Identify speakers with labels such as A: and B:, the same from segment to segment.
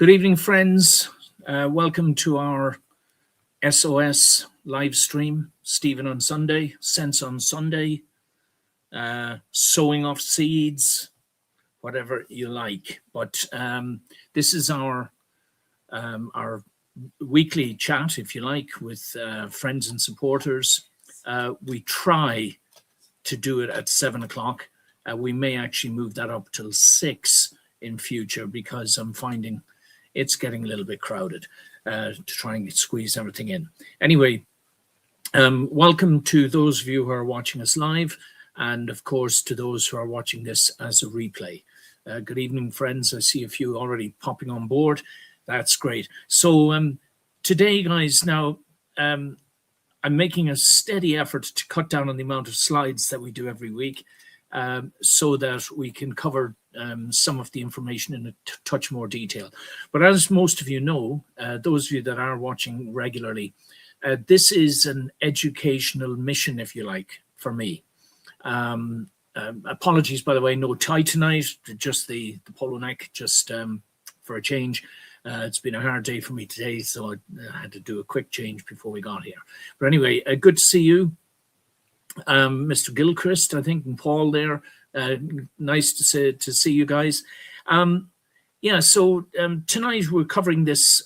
A: Good evening, friends. Welcome to our S.O.S. live stream. Stephen on Sunday, Sense on Sunday, sowing off seeds, whatever you like. But this is our weekly chat, if you like, with friends and supporters. We try to do it at 7 o'clock. We may actually move that up till 6 in future because I'm finding it's getting a little bit crowded to try and squeeze everything in. Anyway, welcome to those of you who are watching us live, and of course to those who are watching this as a replay. Good evening, friends. I see a few already popping on board. That's great. So today, guys, now I'm making a steady effort to cut down on the amount of slides that we do every week so that we can cover some of the information in a touch more detail. But as most of you know, those of you that are watching regularly, this is an educational mission, if you like, for me. Apologies, by the way, no tie tonight, just the polo neck, just for a change. It's been a hard day for me today, so I had to do a quick change before we got here. But anyway, good to see you. Mr. Gilchrist, I think, and Paul there. Nice to see you guys. So tonight we're covering this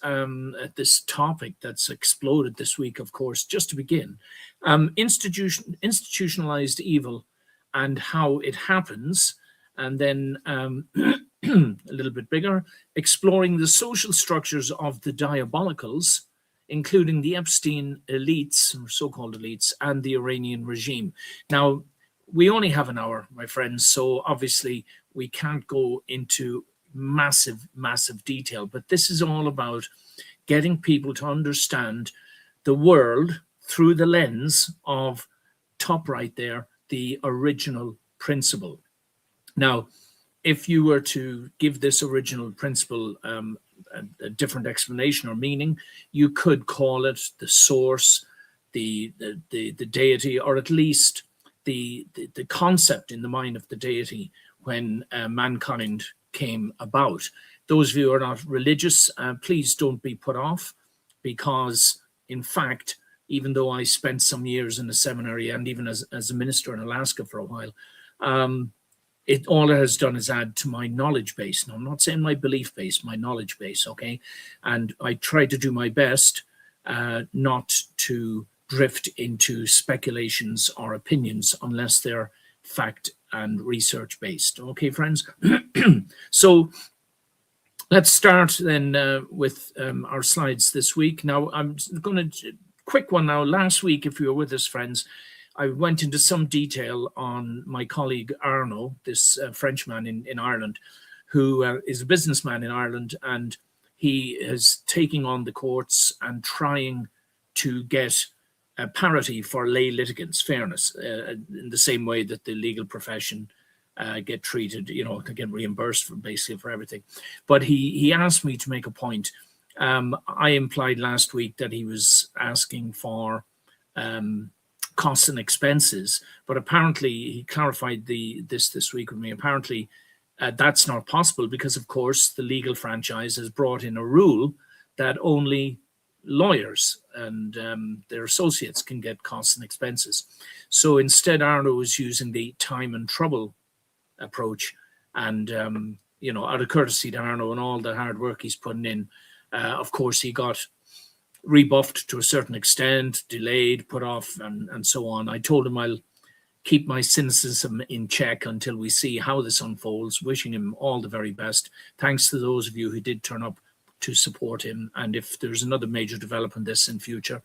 A: this topic that's exploded this week, of course. Just to begin, institutionalized evil and how it happens, and then a little bit bigger, exploring the social structures of the Diabolicals, including the Epstein elites, or so-called elites, and the Iranian regime. Now, we only have an hour, my friends, so obviously we can't go into massive detail, but this is all about getting people to understand the world through the lens of, top right there, the original principle. Now, if you were to give this original principle a different explanation or meaning, you could call it the source, the deity, or at least the concept in the mind of the deity when mankind came about. Those of you who are not religious, please don't be put off, because in fact, even though I spent some years in a seminary and even as a minister in Alaska for a while, all it has done is add to my knowledge base. Now, I'm not saying my belief base, my knowledge base, okay? And I try to do my best not to drift into speculations or opinions unless they're fact and research based. Okay, friends? So let's start then with our slides this week. Now, I'm going to, quick one now. Last week, if you were with us, friends, I went into some detail on my colleague Arno, this Frenchman in Ireland, who is a businessman in Ireland, and he is taking on the courts and trying to get parity for lay litigants, fairness, in the same way that the legal profession get treated, get reimbursed for everything. But he asked me to make a point. I implied last week that he was asking for costs and expenses, but apparently he clarified this week with me. Apparently that's not possible because, of course, the legal franchise has brought in a rule that only lawyers and their associates can get costs and expenses. So instead, Arno is using the time and trouble approach, and out of courtesy to Arno and all the hard work he's putting in, of course he got rebuffed to a certain extent, delayed, put off, and so on. I told him I'll keep my cynicism in check until we see how this unfolds, wishing him all the very best. Thanks to those of you who did turn up to support him. And if there's another major development this in future,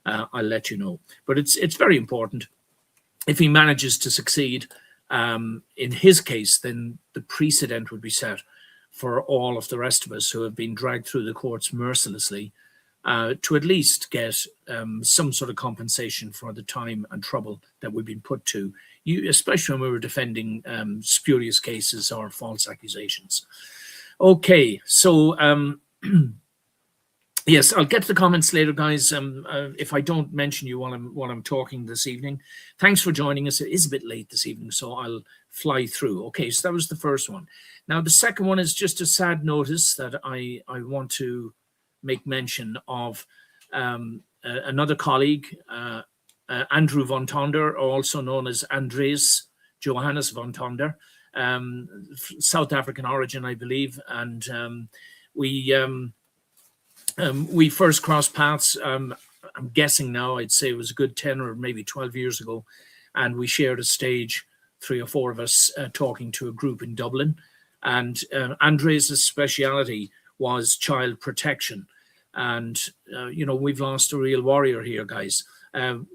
A: I'll let you know. But it's very important. If he manages to succeed, in his case, then the precedent would be set for all of the rest of us who have been dragged through the courts mercilessly, to at least get some sort of compensation for the time and trouble that we've been put to, especially when we were defending spurious cases or false accusations. Okay, so yes, I'll get to the comments later, guys. If I don't mention you while I'm talking this evening, thanks for joining us. It is a bit late this evening, so I'll fly through. Okay, so that was the first one. Now, the second one is just a sad notice that I want to make mention of. Another colleague, Andrew von Tonder, also known as Andreas Johannes von Tonder, South African origin, I believe, and we first crossed paths. I'm guessing now, I'd say it was a good 10 or maybe 12 years ago, and we shared a stage, 3 or 4 of us, talking to a group in Dublin. And Andreas' speciality was child protection. And, we've lost a real warrior here, guys.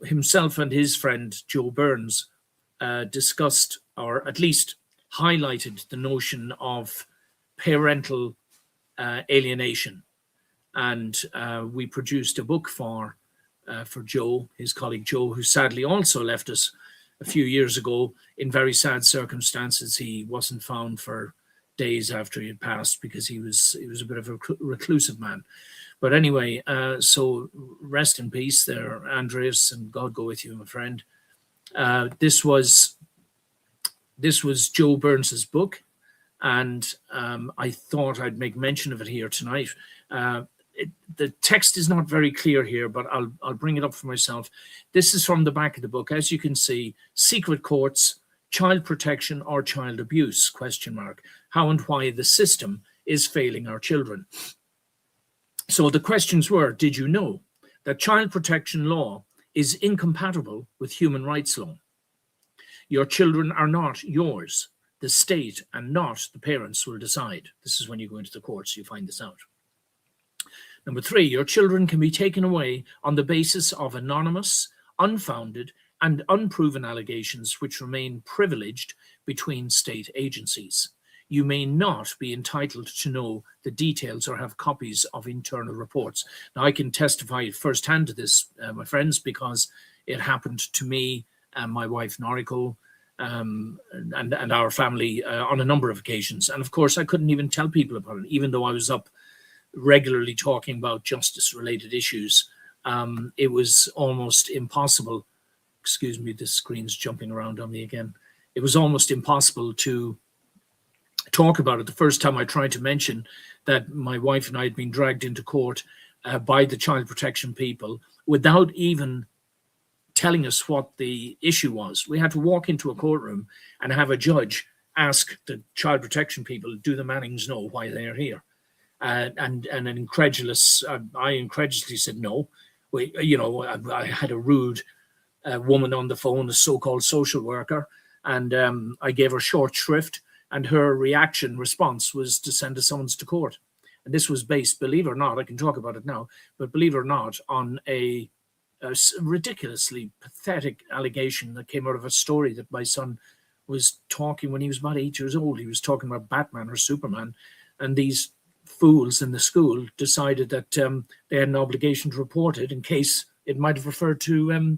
A: Himself and his friend, Joe Burns, discussed, or at least highlighted, the notion of parental alienation. And we produced a book for Joe, his colleague Joe, who sadly also left us a few years ago in very sad circumstances. He wasn't found for days after he had passed because he was a bit of a reclusive man. But anyway, so rest in peace there, Andreas, and God go with you, my friend. This was Joe Burns's book, and I thought I'd make mention of it here tonight. The text is not very clear here, but I'll bring it up for myself. This is from the back of the book. As you can see, secret courts, child protection or child abuse, ? How and why the system is failing our children. So the questions were, did you know that child protection law is incompatible with human rights law? Your children are not yours. The state and not the parents will decide. This is when you go into the courts, you find this out. Number 3, your children can be taken away on the basis of anonymous, unfounded, and unproven allegations which remain privileged between state agencies. You may not be entitled to know the details or have copies of internal reports. Now, I can testify firsthand to this, my friends, because it happened to me and my wife, Noriko, and our family on a number of occasions. And of course, I couldn't even tell people about it, even though I was up regularly talking about justice-related issues. It was almost impossible. Excuse me, this screen's jumping around on me again. It was almost impossible to talk about it. The first time I tried to mention that my wife and I had been dragged into court by the child protection people without even telling us what the issue was. We had to walk into a courtroom and have a judge ask the child protection people, do the Mannings know why they are here? And an incredulous, I incredulously said no. I had a rude woman on the phone, a so-called social worker, and I gave her short shrift, and her response was to send a summons to court. And this was based, believe it or not, I can talk about it now, but believe it or not, on a ridiculously pathetic allegation that came out of a story that my son was talking when he was about 8 years old. He was talking about Batman or Superman, and these fools in the school decided that they had an obligation to report it in case it might have referred to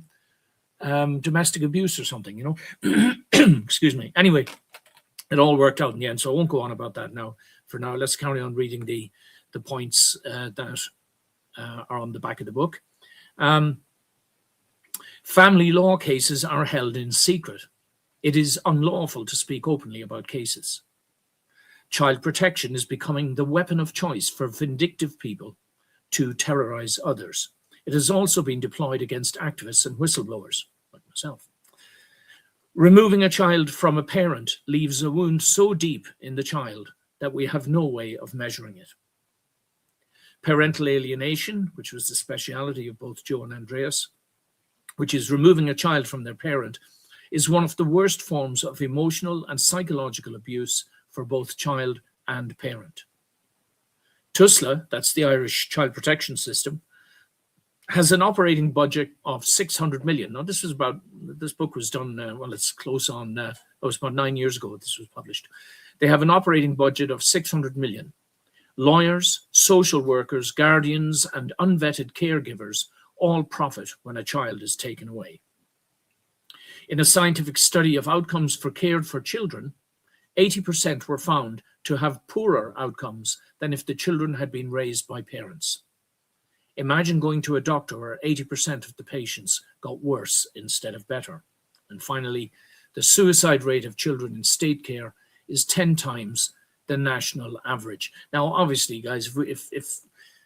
A: domestic abuse or something, Excuse me. Anyway, it all worked out in the end, so I won't go on about that now. For now, let's carry on reading the points that are on the back of the book. Family law cases are held in secret. It is unlawful to speak openly about cases. Child protection is becoming the weapon of choice for vindictive people to terrorize others. It has also been deployed against activists and whistleblowers, like myself. Removing a child from a parent leaves a wound so deep in the child that we have no way of measuring it. Parental alienation, which was the speciality of both Joe and Andreas, which is removing a child from their parent, is one of the worst forms of emotional and psychological abuse for both child and parent. TUSLA, that's the Irish Child Protection System, has an operating budget of 600 million. Now, this book was done, it's close on, it was about 9 years ago this was published. They have an operating budget of 600 million. Lawyers, social workers, guardians, and unvetted caregivers all profit when a child is taken away. In a scientific study of outcomes for cared for children, 80% were found to have poorer outcomes than if the children had been raised by parents. Imagine going to a doctor where 80% of the patients got worse instead of better. And finally, The suicide rate of children in state care is 10 times the national average. Now, obviously, guys,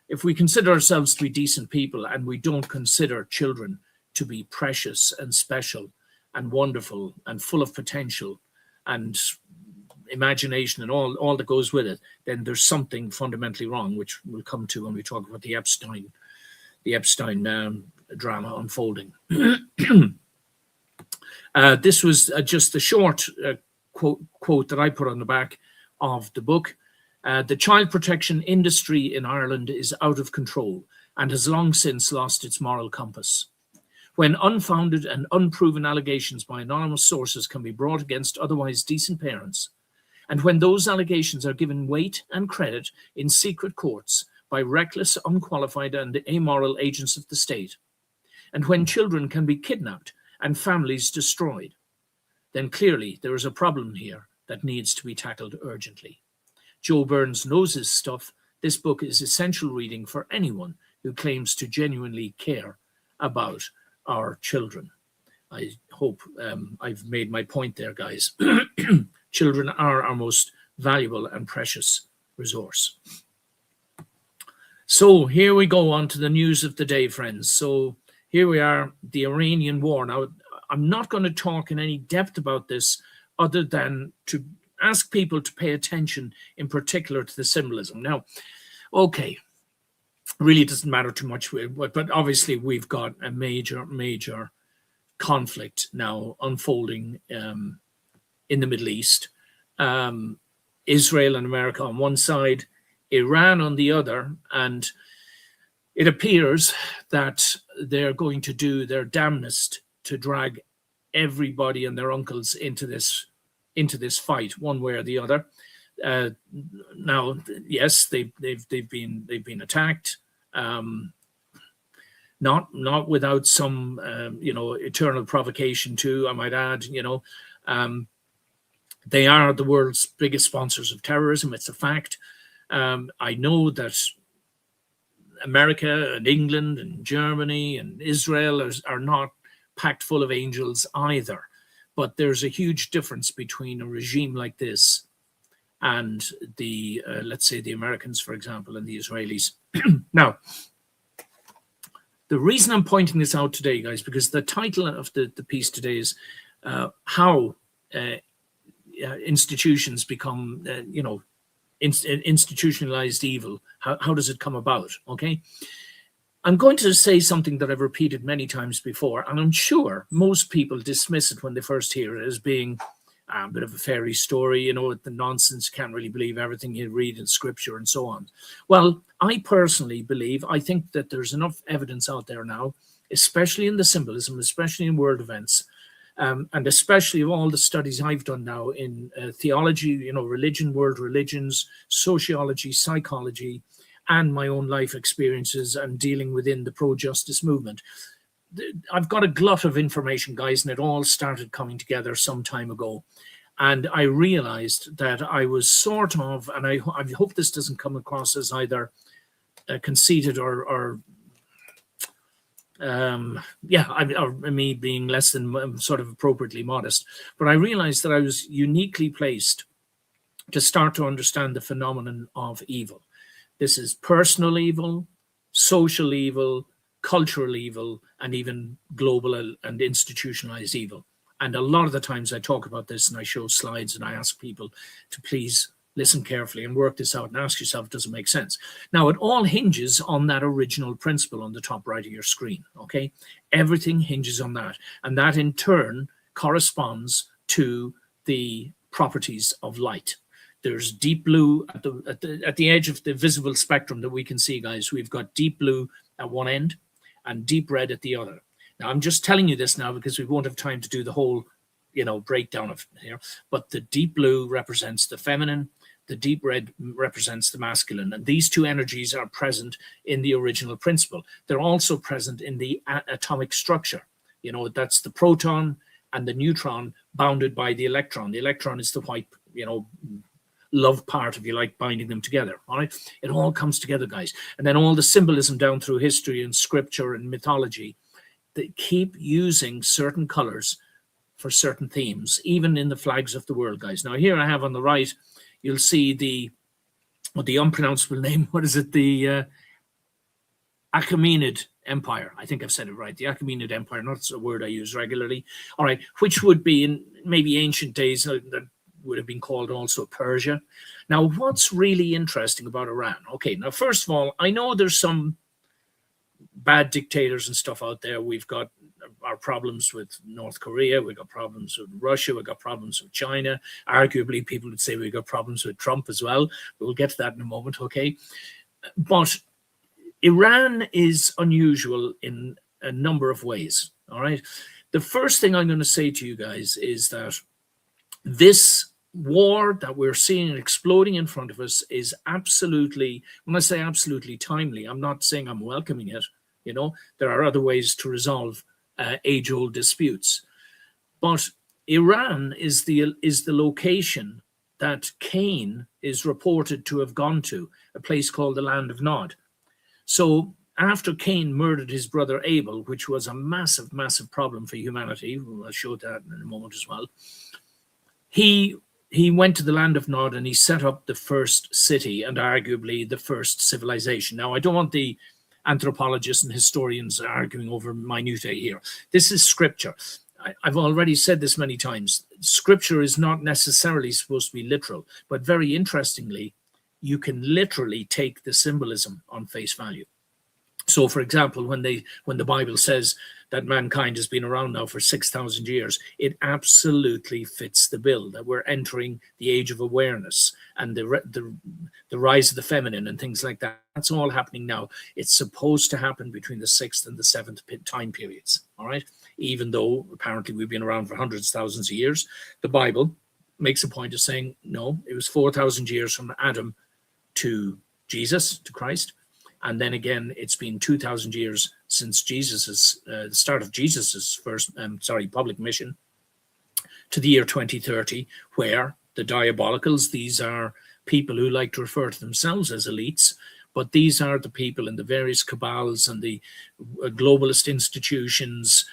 A: if we consider ourselves to be decent people and we don't consider children to be precious and special and wonderful and full of potential and imagination and all that goes with it, then there's something fundamentally wrong, which we'll come to when we talk about the Epstein drama unfolding. This was just a short quote that I put on the back of the book. The child protection industry in Ireland is out of control and has long since lost its moral compass. When unfounded and unproven allegations by anonymous sources can be brought against otherwise decent parents, and when those allegations are given weight and credit in secret courts by reckless, unqualified, and amoral agents of the state, and when children can be kidnapped and families destroyed, then clearly there is a problem here that needs to be tackled urgently. Joe Burns knows his stuff. This book is essential reading for anyone who claims to genuinely care about our children. I hope I've made my point there, guys. Children are our most valuable and precious resource. So here we go on to the news of the day, friends. So here we are, the Iranian war. Now, I'm not going to talk in any depth about this other than to ask people to pay attention in particular to the symbolism. Now, okay, really doesn't matter too much, but obviously we've got a major conflict now unfolding in the Middle East. Israel and America on one side, Iran on the other, and it appears that they're going to do their damnedest to drag everybody and their uncles into this fight, one way or the other. Now, yes, they've been attacked, not without some eternal provocation too, I might add. They are the world's biggest sponsors of terrorism. It's a fact. I know that America and England and Germany and Israel are not packed full of angels either. But there's a huge difference between a regime like this and the, let's say, the Americans, for example, and the Israelis. Now, the reason I'm pointing this out today, guys, because the title of the piece today is how institutions become, institutionalized evil. How does it come about? Okay. I'm going to say something that I've repeated many times before, and I'm sure most people dismiss it when they first hear it as being a bit of a fairy story, the nonsense, can't really believe everything you read in scripture and so on. Well, I personally I think that there's enough evidence out there now, especially in the symbolism, especially in world events, and especially of all the studies I've done now in theology, religion, world religions, sociology, psychology, and my own life experiences and dealing within the pro-justice movement. I've got a glut of information, guys, and it all started coming together some time ago. And I realized that I was sort of, and I hope this doesn't come across as either conceited or me being less than sort of appropriately modest, but I realized that I was uniquely placed to start to understand the phenomenon of evil. This is personal evil, social evil, cultural evil, and even global and institutionalized evil. And a lot of the times I talk about this and I show slides and I ask people to please listen carefully and work this out and ask yourself, does it make sense? Now, it all hinges on that original principle on the top right of your screen, okay? Everything hinges on that. And that in turn corresponds to the properties of light. There's deep blue at the edge of the visible spectrum that we can see, guys. We've got deep blue at one end and deep red at the other. Now, I'm just telling you this now because we won't have time to do the whole, breakdown of it here. But the deep blue represents the feminine. The deep red represents the masculine. And these two energies are present in the original principle. They're also present in the atomic structure. That's the proton and the neutron bounded by the electron. The electron is the white, love part, if you like, binding them together. All right, it all comes together, guys. And then all the symbolism down through history and scripture and mythology, they keep using certain colors for certain themes, even in the flags of the world, guys. Now, here I have on the right, you'll see the unpronounceable name. What is it? The Achaemenid Empire. I think I've said it right. The Achaemenid Empire, not a word I use regularly. All right, which would be in maybe ancient days that would have been called also Persia. Now, what's really interesting about Iran? Okay, now, first of all, I know there's some bad dictators and stuff out there. We've got our problems with North Korea. We've got problems with Russia. We've got problems with China. Arguably, people would say we've got problems with Trump as well. We'll get to that in a moment, okay? But Iran is unusual in a number of ways, all right? The first thing I'm going to say to you guys is that this war that we're seeing exploding in front of us is absolutely, when I say absolutely timely, I'm not saying I'm welcoming it. You know, there are other ways to resolve age-old disputes. But Iran is the location that Cain is reported to have gone to, a place called the Land of Nod. So after Cain murdered his brother Abel, which was a massive, massive problem for humanity, I'll show that in a moment as well, he went to the Land of Nod and he set up the first city and arguably the first civilization. Now, I don't want the anthropologists and historians arguing over minutiae here. This is scripture. I've already said this many times. Scripture is not necessarily supposed to be literal, but very interestingly, you can literally take the symbolism on face value. So, for example, when the Bible says that mankind has been around now for 6,000 years, it absolutely fits the bill, that we're entering the age of awareness and the rise of the feminine and things like that. That's all happening now. It's supposed to happen between the 6th and the 7th time periods, all right? Even though apparently we've been around for hundreds of thousands of years, the Bible makes a point of saying, no, it was 4,000 years from Adam to Jesus, to Christ. And then again, it's been 2,000 years since the start of Jesus's first, public mission, to the year 2030, where the Diabolicals, these are people who like to refer to themselves as elites, but these are the people in the various cabals and the globalist institutions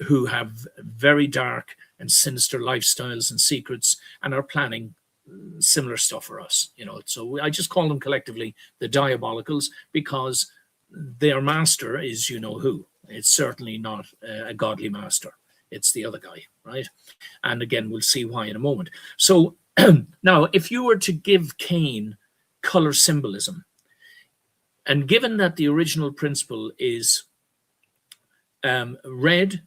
A: who have very dark and sinister lifestyles and secrets and are planning similar stuff for us, you know. So I just call them collectively the Diabolicals because their master is, you know who. It's certainly not a godly master. It's the other guy, right? And again, we'll see why in a moment. So now, if you were to give Cain color symbolism, and given that the original principle is red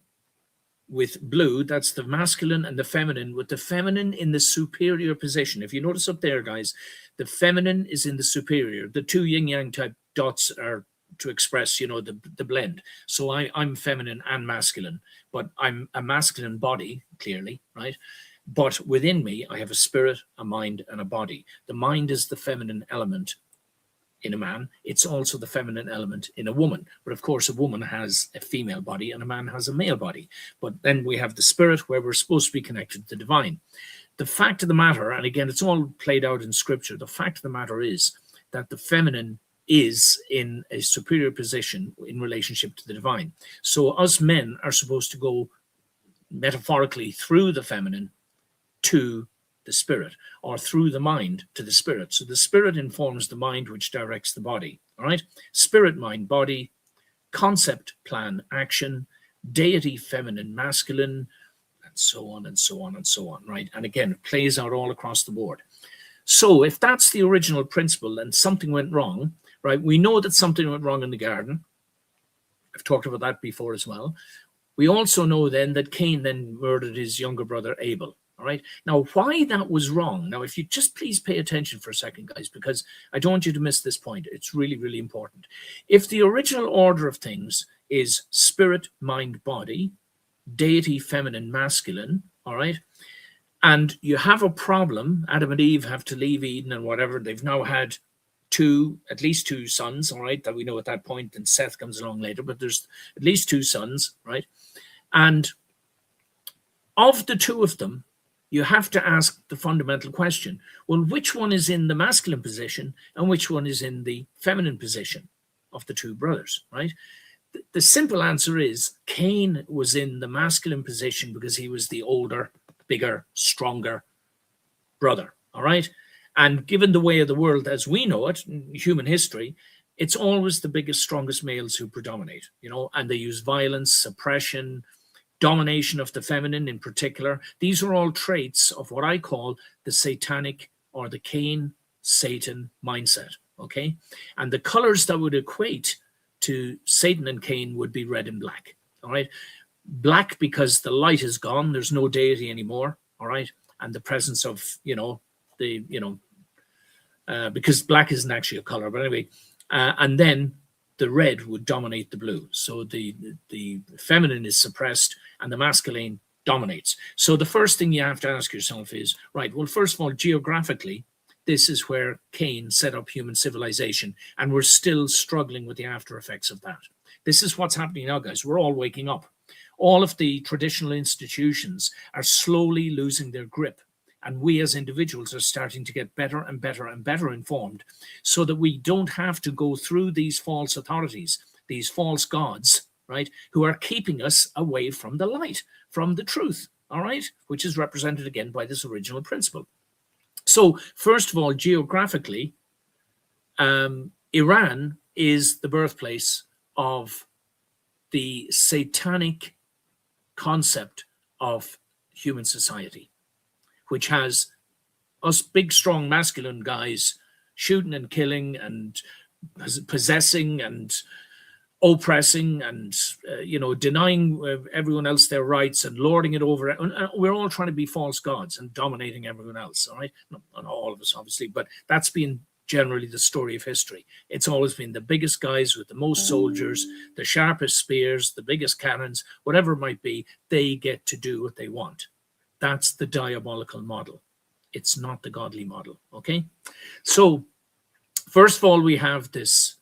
A: with blue, that's the masculine and the feminine, with the feminine in the superior position. If you notice up there, guys, the feminine is in the superior. The two yin-yang type dots are to express, you know, the blend. So I'm feminine and masculine, but I'm a masculine body, clearly, right? But within me, I have a spirit, a mind, and a body. The mind is the feminine element in a man. It's also the feminine element in a woman. But of course, a woman has a female body and a man has a male body. But then we have the spirit, where we're supposed to be connected to the divine. The fact of the matter, and again, it's all played out in scripture, the fact of the matter is that the feminine is in a superior position in relationship to the divine. So us men are supposed to go metaphorically through the feminine to the spirit, or through the mind to the spirit. So the spirit informs the mind, which directs the body. All right, spirit, mind, body, concept, plan, action, deity, feminine, masculine, and so on and so on and so on. Right, and again, it plays out all across the board. So if that's the original principle and something went wrong, right? We know that something went wrong in the garden. I've talked about that before as well. We also know then that Cain then murdered his younger brother Abel. All right. Now, why that was wrong. Now, if you just please pay attention for a second, guys, because I don't want you to miss this point. It's really, really important. If the original order of things is spirit, mind, body, deity, feminine, masculine, all right, and you have a problem, Adam and Eve have to leave Eden and whatever. They've now had at least two sons, all right, that we know at that point, and Seth comes along later, but there's at least two sons, right? And of the two of them, you have to ask the fundamental question, well, which one is in the masculine position and which one is in the feminine position of the two brothers, right? the simple answer is Cain was in the masculine position because he was the older, bigger, stronger brother. All right. And given the way of the world as we know it, in human history, it's always the biggest, strongest males who predominate, and they use violence, suppression, domination of the feminine in particular. These are all traits of what I call the satanic or the Cain Satan mindset. Okay. And the colors that would equate to Satan and Cain would be red and black. All right. Black because the light is gone. There's no deity anymore. All right. And the presence of, because black isn't actually a color, but anyway, and then the red would dominate the blue. So the feminine is suppressed and the masculine dominates. So the first thing you have to ask yourself is, right, well, first of all, geographically, this is where Cain set up human civilization, and we're still struggling with the after effects of that. This is what's happening now, guys. We're all waking up. All of the traditional institutions are slowly losing their grip. And we as individuals are starting to get better and better and better informed so that we don't have to go through these false authorities, these false gods, right, who are keeping us away from the light, from the truth, all right, which is represented again by this original principle. So first of all, geographically, Iran is the birthplace of the satanic concept of human society, which has us big, strong, masculine guys shooting and killing and possessing and oppressing and, denying everyone else their rights and lording it over. And we're all trying to be false gods and dominating everyone else, all right? Not all of us, obviously, but that's been generally the story of history. It's always been the biggest guys with the most soldiers, the sharpest spears, the biggest cannons, whatever it might be, they get to do what they want. That's the diabolical model. It's not the godly model, okay? So, first of all, we have this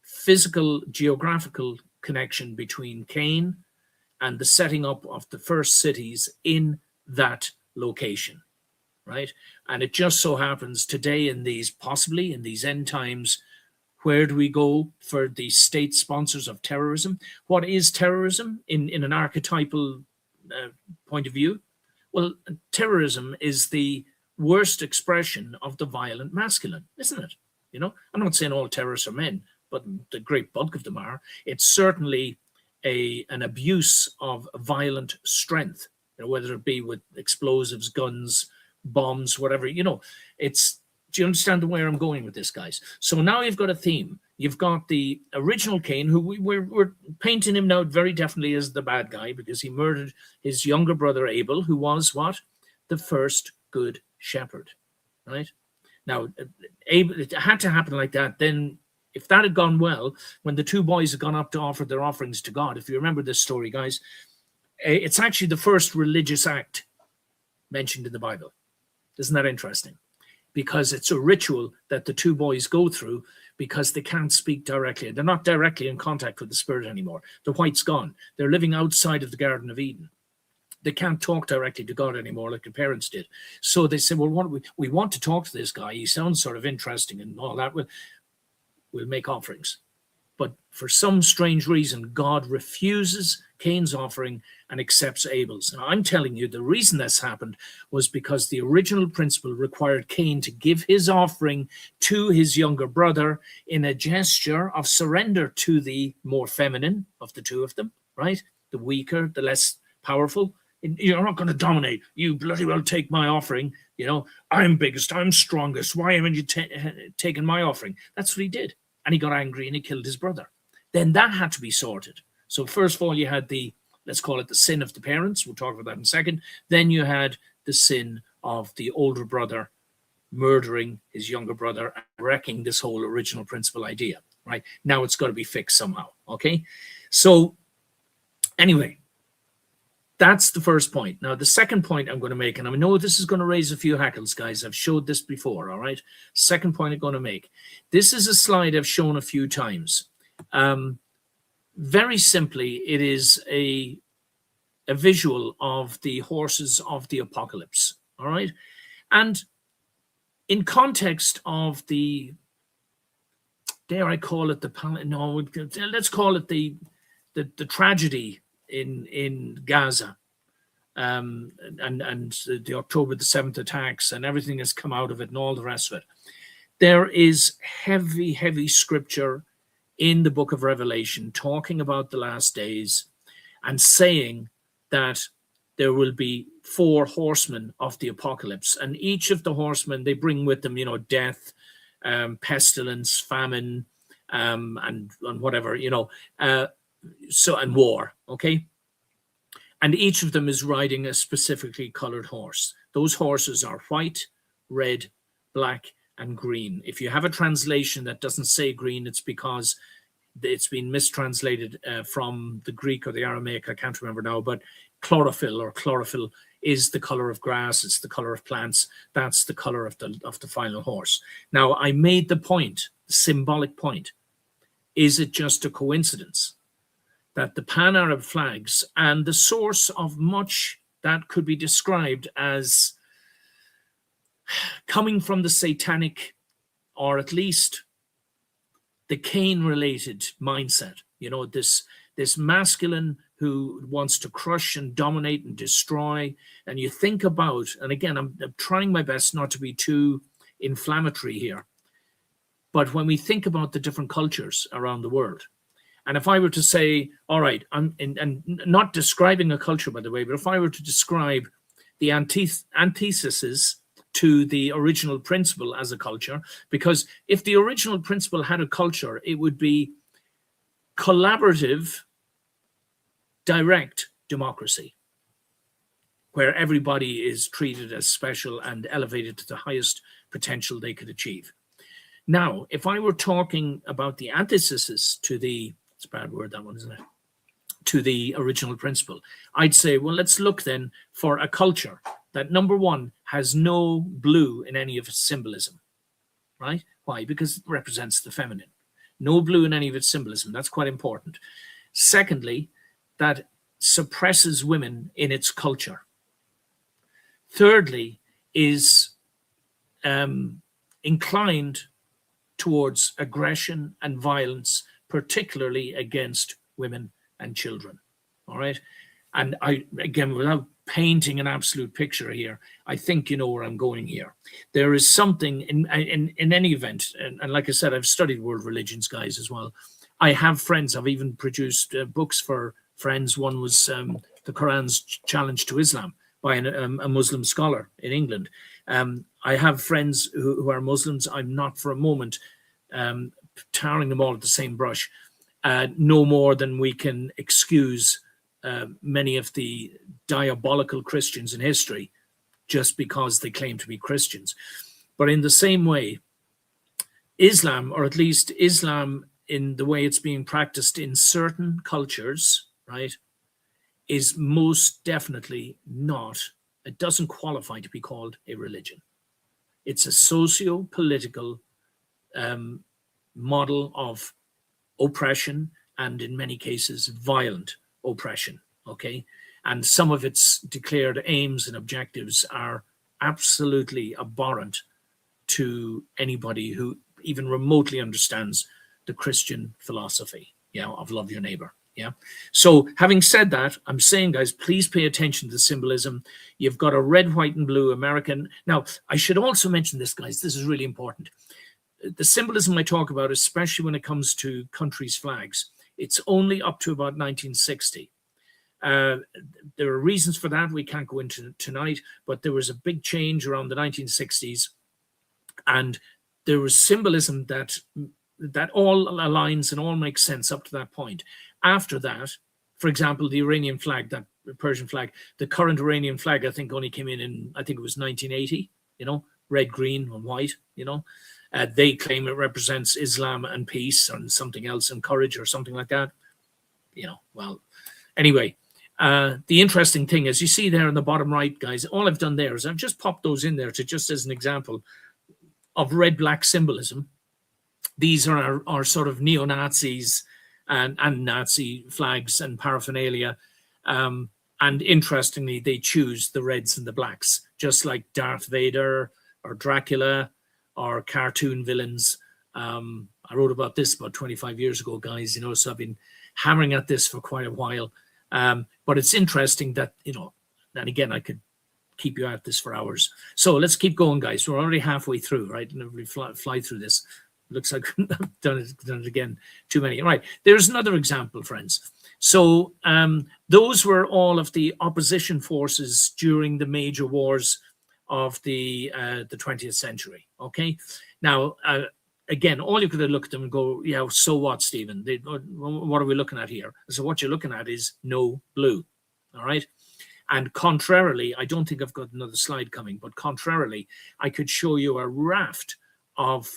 A: physical, geographical connection between Cain and the setting up of the first cities in that location, right? And it just so happens today possibly in these end times, where do we go for the state sponsors of terrorism? What is terrorism in an archetypal point of view? Well, terrorism is the worst expression of the violent masculine, isn't it? I'm not saying all terrorists are men, but the great bulk of them are. It's certainly an abuse of violent strength, whether it be with explosives, guns, bombs, whatever. Do you understand where I'm going with this, guys? So now you've got a theme. You've got the original Cain, who we're painting him now very definitely as the bad guy because he murdered his younger brother Abel, who was what? The first good shepherd, right? Now, Abel, it had to happen like that. Then if that had gone well, when the two boys had gone up to offer their offerings to God, if you remember this story, guys, it's actually the first religious act mentioned in the Bible. Isn't that interesting? Because it's a ritual that the two boys go through because they can't speak directly. They're not directly in contact with the Spirit anymore. The white's gone. They're living outside of the Garden of Eden. They can't talk directly to God anymore like their parents did. So they said, well, we want to talk to this guy. He sounds sort of interesting and all that. We'll make offerings. But for some strange reason, God refuses Cain's offering and accepts Abel's. Now, I'm telling you, the reason this happened was because the original principle required Cain to give his offering to his younger brother in a gesture of surrender to the more feminine of the two of them, right? The weaker, the less powerful. You're not going to dominate. You bloody well take my offering. I'm biggest, I'm strongest. Why haven't you taken my offering? That's what he did. And he got angry and he killed his brother. Then that had to be sorted. So first of all, you had let's call it the sin of the parents. We'll talk about that in a second. Then you had the sin of the older brother murdering his younger brother and wrecking this whole original principle idea, right? Now it's got to be fixed somehow, okay? So anyway, that's the first point. Now, the second point I'm going to make, and I know this is going to raise a few hackles, guys. I've showed this before, all right? Second point I'm going to make. This is a slide I've shown a few times. Very simply, it is a visual of the horses of the apocalypse, all right? And in context of dare I call it let's call it the the tragedy in Gaza, and the October the 7th attacks and everything has come out of it and all the rest of it. There is heavy scripture in the book of Revelation talking about the last days and saying that there will be 4 horsemen of the apocalypse, and each of the horsemen, they bring with them, death, pestilence, famine, and whatever, and war, okay? And each of them is riding a specifically colored horse. Those horses are white, red, black, and green. If you have a translation that doesn't say green, it's because it's been mistranslated from the Greek or the Aramaic, I can't remember now, but chlorophyll is the color of grass, it's the color of plants, that's the color of the final horse. Now, I made the point, the symbolic point. Is it just a coincidence that the Pan-Arab flags and the source of much that could be described as coming from the satanic, or at least the Cain-related mindset, this masculine who wants to crush and dominate and destroy. And you think about, and again, I'm trying my best not to be too inflammatory here, but when we think about the different cultures around the world, and if I were to say, all right, and not describing a culture, by the way, but if I were to describe the antithesis to the original principle as a culture, because if the original principle had a culture, it would be collaborative, direct democracy, where everybody is treated as special and elevated to the highest potential they could achieve. Now, if I were talking about the antithesis to the, it's a bad word, that one, isn't it? To the original principle, I'd say, well, let's look then for a culture that, number one, has no blue in any of its symbolism, right? Why? Because it represents the feminine. No blue in any of its symbolism. That's quite important. Secondly, that suppresses women in its culture. Thirdly, is inclined towards aggression and violence, particularly against women and children. All right. And I, again, without painting an absolute picture here, I think you know where I'm going here. There is something in any event, and like I said, I've studied world religions, guys, as well. I have friends. I've even produced books for friends. One was the Quran's challenge to Islam by a Muslim scholar in England. I have friends who are Muslims. I'm not for a moment tarring them all at the same brush. No more than we can excuse many of the diabolical Christians in history just because they claim to be Christians. But in the same way, Islam, or at least Islam in the way it's being practiced in certain cultures, right, is most definitely not, it doesn't qualify to be called a religion. It's a socio-political model of oppression, and in many cases, violent oppression, okay? And some of its declared aims and objectives are absolutely abhorrent to anybody who even remotely understands the Christian philosophy, of love your neighbor. Yeah. So having said that, I'm saying, guys, please pay attention to the symbolism. You've got a red, white, and blue American. Now, I should also mention this, guys. This is really important. The symbolism I talk about, especially when it comes to countries' flags, it's only up to about 1960. There are reasons for that we can't go into tonight, but there was a big change around the 1960s, and there was symbolism that all aligns and all makes sense up to that point. After that, for example, the Iranian flag, that Persian flag, the current Iranian flag, I think only came in I think it was 1980, red, green, and white, They claim it represents Islam and peace and something else and courage or something like that. Well, anyway, the interesting thing is you see there in the bottom right, guys, all I've done there is I've just popped those in there to just as an example of red-black symbolism. These are our sort of neo-Nazis and Nazi flags and paraphernalia. And interestingly, they choose the reds and the blacks, just like Darth Vader or Dracula or cartoon villains. I I wrote about this about 25 years ago, guys, you know, so I've been hammering at this for quite a while. But it's interesting that, you know, and again, I could keep you at this for hours. So let's keep going, guys. We're already halfway through, right? And we fly through this. Looks like I've done it again. Too many. All right. There's another example, friends. So those were all of the opposition forces during the major wars of the 20th century. Okay. Now, again, all you could look at them and go, yeah, so what, Stephen? What are we looking at here? So what you're looking at is no blue. All right. And contrarily, I don't think I've got another slide coming, but contrarily, I could show you a raft of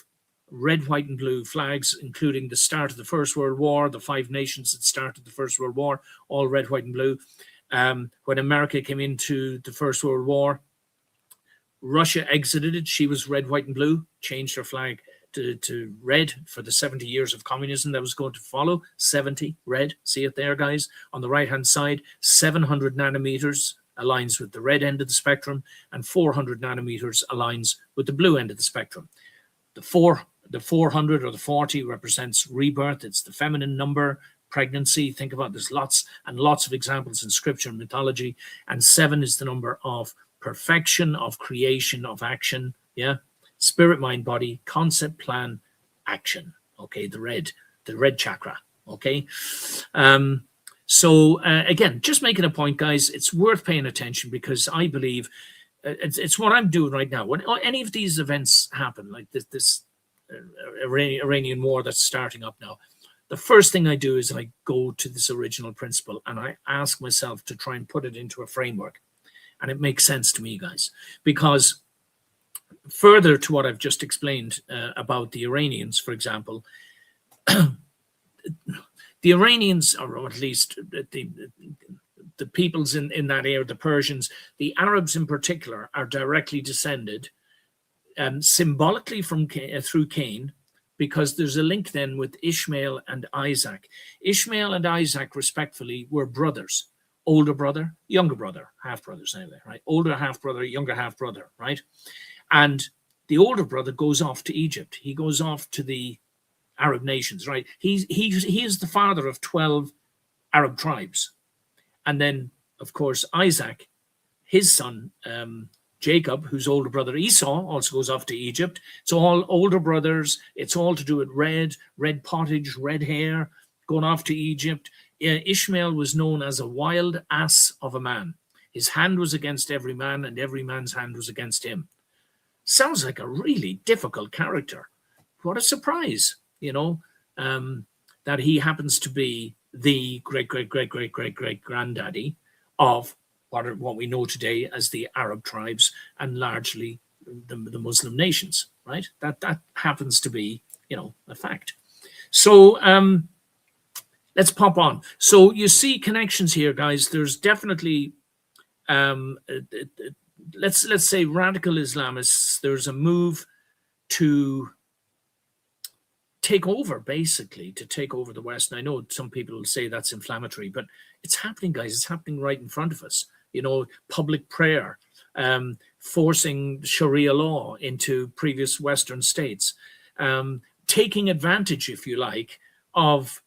A: red, white, and blue flags, including the start of the First World War, the 5 nations that started the First World War, all red, white, and blue. When America came into the First World War, Russia exited it. She was red, white, and blue, changed her flag to red for the 70 years of communism that was going to follow. 70, red. See it there, guys? On the right-hand side, 700 nanometers aligns with the red end of the spectrum, and 400 nanometers aligns with the blue end of the spectrum. The 400 or the 40 represents rebirth. It's the feminine number, pregnancy. Think about there's lots and lots of examples in scripture and mythology. And 7 is the number of perfection, of creation, of action. Yeah. Spirit, mind, body, concept, plan, action. Okay. The red chakra. Okay. So again, just making a point, guys, it's worth paying attention because I believe it's what I'm doing right now. When any of these events happen, like this Iranian war that's starting up now, the first thing I do is I go to this original principle and I ask myself to try and put it into a framework. And it makes sense to me, guys, because further to what I've just explained about the Iranians, for example, the Iranians, or at least the peoples in that area, the Persians, the Arabs in particular, are directly descended symbolically from through Cain, because there's a link then with Ishmael and Isaac. Ishmael and Isaac, respectfully, were brothers. Older brother, younger brother, half brothers anyway, right? Older half brother, younger half brother, right? And the older brother goes off to Egypt. He goes off to the Arab nations, right? He is the father of 12 Arab tribes. And then, of course, Isaac, his son, Jacob, whose older brother Esau, also goes off to Egypt. It's all older brothers. It's all to do with red pottage, red hair, going off to Egypt. Ishmael was known as a wild ass of a man. His hand was against every man, and every man's hand was against him. Sounds like a really difficult character. What a surprise, you know, that he happens to be the great-great-great-great-great-great-granddaddy of what we know today as the Arab tribes and largely the Muslim nations, right? That happens to be, you know, a fact. So let's pop on. So you see connections here, guys. There's definitely, let's say radical Islamists, there's a move to take over, basically, to take over the West. And I know some people will say that's inflammatory, but it's happening, guys. It's happening right in front of us. You know, public prayer, forcing Sharia law into previous Western states, taking advantage, if you like, of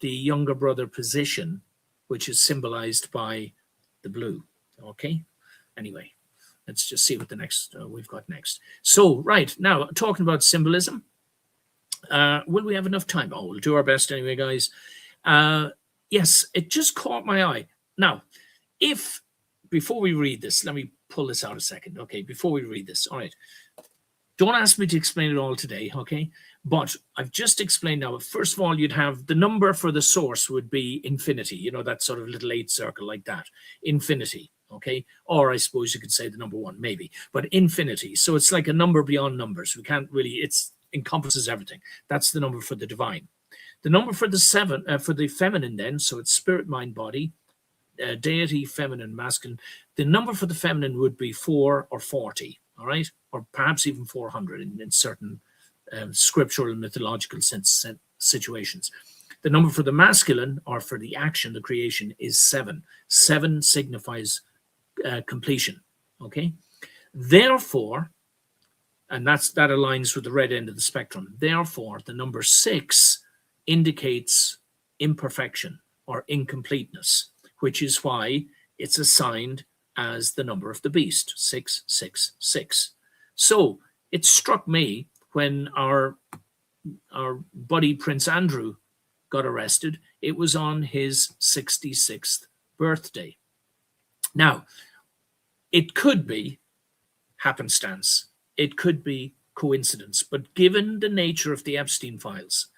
A: the younger brother position, which is symbolized by the blue. Okay. Anyway, let's just see what the next we've got next. So, right now, talking about symbolism. Will we have enough time? Oh, we'll do our best anyway, guys. Yes, it just caught my eye. Now, before we read this, let me pull this out a second. Okay, before we read this. All right. Don't ask me to explain it all today, okay? But I've just explained now. First of all, you'd have the number for the source would be infinity. You know, that sort of little 8 circle like that. Infinity, okay? Or I suppose you could say the number 1, maybe. But infinity. So it's like a number beyond numbers. We can't really, encompasses everything. That's the number for the divine. The number for the 7, for the feminine then, so it's spirit, mind, body, deity, feminine, masculine. The number for the feminine would be 4 or 40, all right? Or perhaps even 400 in certain scriptural and mythological situations. The number for the masculine, or for the action, the creation, is 7. 7 signifies completion, okay? Therefore, And that aligns with the red end of the spectrum. Therefore, the number 6 indicates imperfection or incompleteness, which is why it's assigned as the number of the beast, 666. So it struck me when our buddy Prince Andrew got arrested, it was on his 66th birthday. Now, it could be happenstance. It could be coincidence. But given the nature of the Epstein files,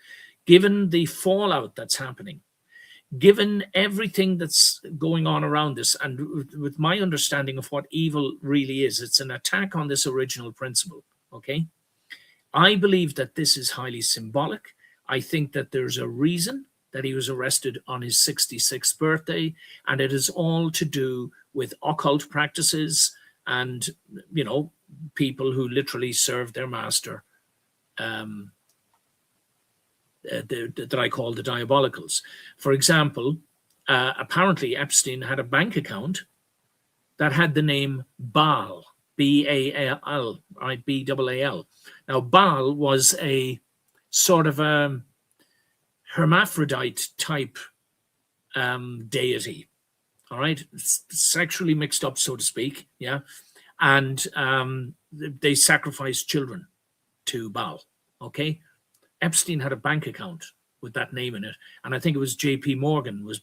A: given the fallout that's happening, given everything that's going on around this, and with my understanding of what evil really is, it's an attack on this original principle, okay? I believe that this is highly symbolic. I think that there's a reason that he was arrested on his 66th birthday, and it is all to do with occult practices and, you know, people who literally serve their master, that I call the Diabolicals. For example, apparently Epstein had a bank account that had the name Baal, B-A-L, right, B-A-A-L. Now, Baal was a sort of a hermaphrodite type deity, all right, sexually mixed up, so to speak, yeah, and they sacrificed children to Baal, okay? Epstein had a bank account with that name in it, and I think it was J.P. Morgan was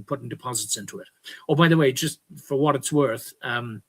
A: putting deposits into it. Oh, by the way, just for what it's worth, a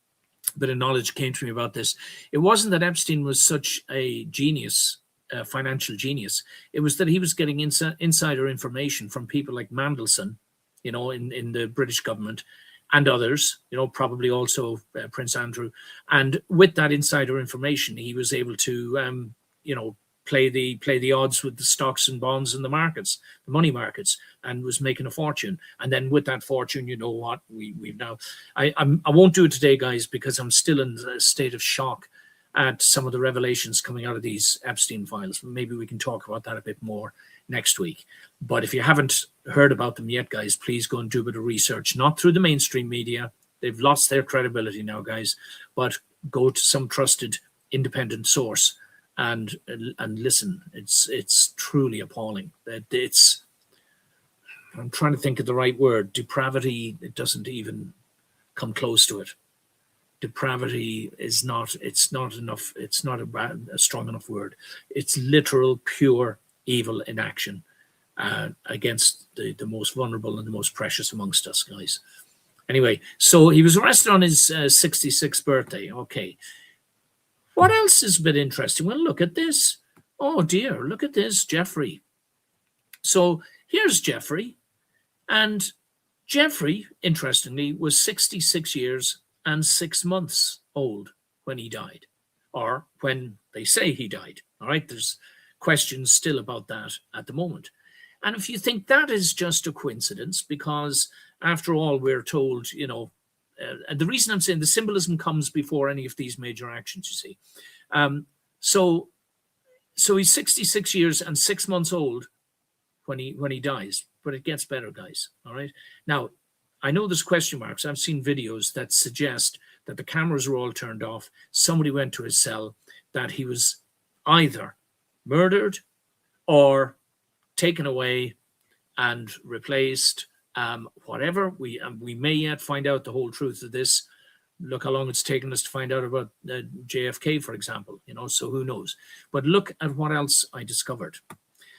A: bit of knowledge came to me about this. It wasn't that Epstein was such a genius, financial genius. It was that he was getting insider information from people like Mandelson, you know, in the British government, and others, you know, probably also Prince Andrew. And with that insider information, he was able to, you know, play the odds with the stocks and bonds in the markets, the money markets, and was making a fortune. And then with that fortune, you know what, we've now, I won't do it today, guys, because I'm still in a state of shock at some of the revelations coming out of these Epstein files. Maybe we can talk about that a bit more next week. But if you haven't heard about them yet, guys, please go and do a bit of research, not through the mainstream media. They've lost their credibility now, guys, but go to some trusted independent source and listen. It's truly appalling. That it's, I'm trying to think of the right word, depravity. It doesn't even come close to it. Depravity is not, it's not enough, it's not a strong enough word. It's literal, pure evil in action against the most vulnerable and the most precious amongst us, guys. Anyway, so he was arrested on his 66th birthday. Okay. What else is a bit interesting? Well, look at this. Oh dear, look at this, Jeffrey. So here's Jeffrey. And Jeffrey, interestingly, was 66 years and 6 months old when he died, or when they say he died. All right, there's questions still about that at the moment. And if you think that is just a coincidence, because after all, we're told, you know, and the reason I'm saying the symbolism comes before any of these major actions, you see. So he's 66 years and 6 months old when he dies, but it gets better, guys. All right. Now, I know there's question marks. I've seen videos that suggest that the cameras were all turned off. Somebody went to his cell, that he was either murdered or taken away and replaced. Whatever, we may yet find out the whole truth of this. Look how long it's taken us to find out about JFK, for example, you know, so who knows. But look at what else I discovered.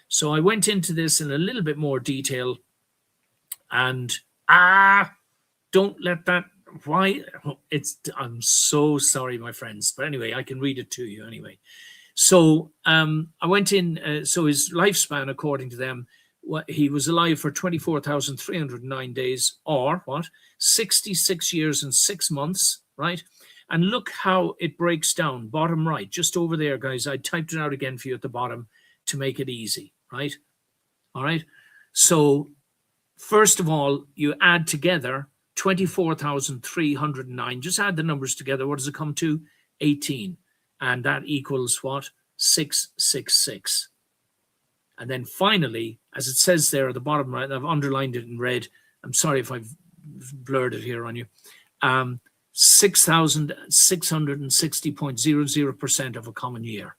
A: So I went into this in a little bit more detail, and don't let that, why, I'm so sorry, my friends, but anyway, I can read it to you anyway. So I went in, so his lifespan, according to them, he was alive for 24,309 days, or what, 66 years and 6 months, right? And look how it breaks down, bottom right, just over there, guys. I typed it out again for you at the bottom to make it easy, right? All right. So first of all, you add together 24,309. Just add the numbers together. What does it come to? 18. And that equals what? 666. And then finally, as it says there at the bottom right, I've underlined it in red. I'm sorry if I've blurred it here on you. 6,660.00% of a common year.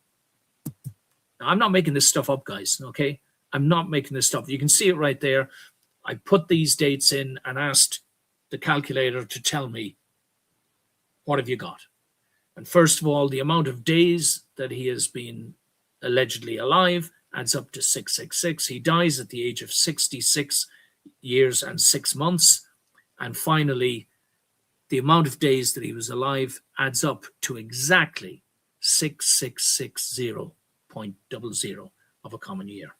A: Now, I'm not making this stuff up, guys, okay? I'm not making this stuff. You can see it right there. I put these dates in and asked the calculator to tell me, what have you got? And first of all, the amount of days that he has been allegedly alive adds up to 666. He dies at the age of 66 years and 6 months. And finally, the amount of days that he was alive adds up to exactly 6660.00 of a common year.